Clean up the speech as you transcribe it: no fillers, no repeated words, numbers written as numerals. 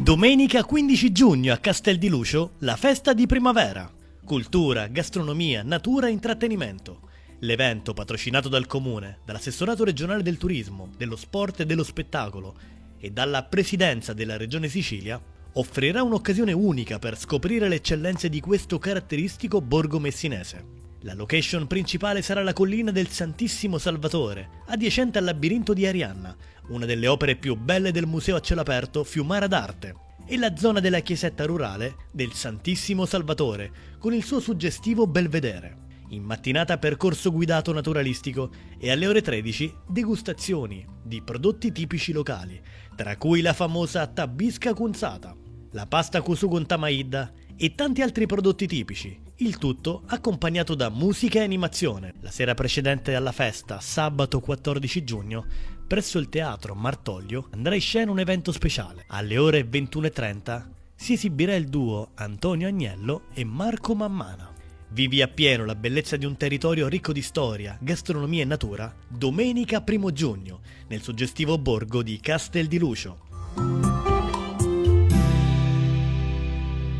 Domenica 15 giugno a Castel di Lucio, la festa di primavera. Cultura, gastronomia, natura e intrattenimento. L'evento, patrocinato dal Comune, dall'Assessorato regionale del turismo, dello sport e dello spettacolo e dalla Presidenza della Regione Sicilia, offrirà un'occasione unica per scoprire le eccellenze di questo caratteristico borgo messinese. La location principale sarà la collina del Santissimo Salvatore, adiacente al labirinto di Arianna, una delle opere più belle del museo a cielo aperto Fiumara d'Arte, e la zona della chiesetta rurale del Santissimo Salvatore, con il suo suggestivo belvedere. In mattinata percorso guidato naturalistico e alle ore 13 degustazioni di prodotti tipici locali, tra cui la famosa tabisca cunzata, la pasta cusù con tamaidda e tanti altri prodotti tipici, il tutto accompagnato da musica e animazione. La sera precedente alla festa, sabato 14 giugno, presso il Teatro Martoglio andrà in scena un evento speciale. Alle ore 21:30 si esibirà il duo Antonio Agnello e Marco Mammana. Vivi appieno la bellezza di un territorio ricco di storia, gastronomia e natura domenica 1 giugno nel suggestivo borgo di Castel di Lucio.